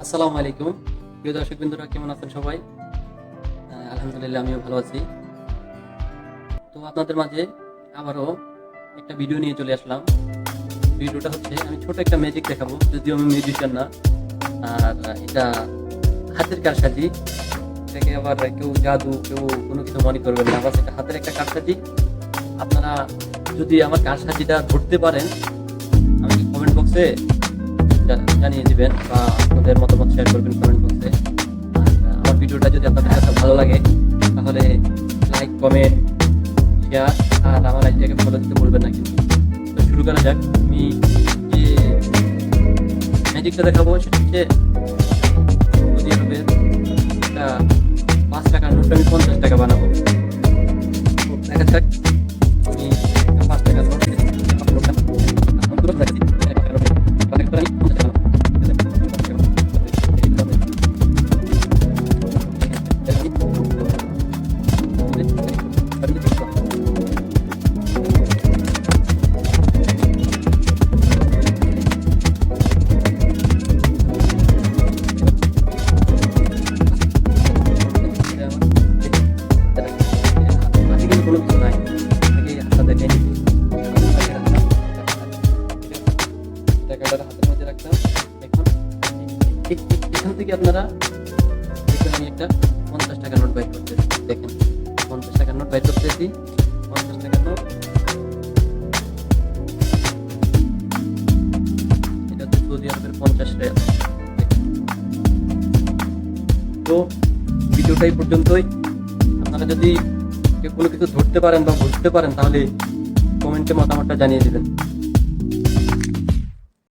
আসসালামু আলাইকুম প্রিয় দর্শক বিন্দুরা, কেমন আছেন সবাই? আলহামদুলিল্লাহ, আমিও ভালো আছি। তো আপনাদের মাঝে আবারও একটা ভিডিও নিয়ে চলে আসলাম। ভিডিওটা হচ্ছে, আমি ছোট একটা ম্যাজিক দেখাবো, যদিও আমি মিউজিশিয়ান না। আর এটা হাতের কারসাজি। এটাকে আবার কেউ জাদু, কেউ কোনো কিছু মনে করবেন না, বাস এটা হাতের একটা কারসাজি। আপনারা যদি আমার কারসাজিটা ধরতে পারেন, আমাকে কমেন্ট বক্সে জানিয়ে দিবেন বা আপনাদের মতামত শেয়ার করবেন কমেন্ট বক্সে। আর আমার ভিডিওটা যদি আপনাদের কাছে ভালো লাগে তাহলে লাইক, কমেন্ট, শেয়ার আর আমার আইডিয়াকে ফলো দিতে ভুলবেন না কিন্তু। তো শুরু করা যাক। আমি যে ম্যাজিকটা দেখাবো সেটা হচ্ছে সৌদি আরবের একটা 5 টাকার নোট আমি 50 টাকা বানাবো। তো দেখা যাক। আমি 5 টাকার নোট কোনো কিছু নাই, হাতটা দেখে টাকাটা হাতের মধ্যে রাখতাম। এখন এখান থেকে আপনারা দেখবেন আমি একটা 50 টাকার নোট বাইর করতেছি। দেখেন 50 টাকার নোট বাইর করতেছি। 50 টাকার নোট, এটা হচ্ছে সৌদি আরবের 50 রিয়াল। তো ভিডিওটা এই পর্যন্তই। আপনারা যদি কেউ কোনো কিছু ধরতে পারেন বা বুঝতে পারেন তাহলে কমেন্টে মতামতটা জানিয়ে দেবেন।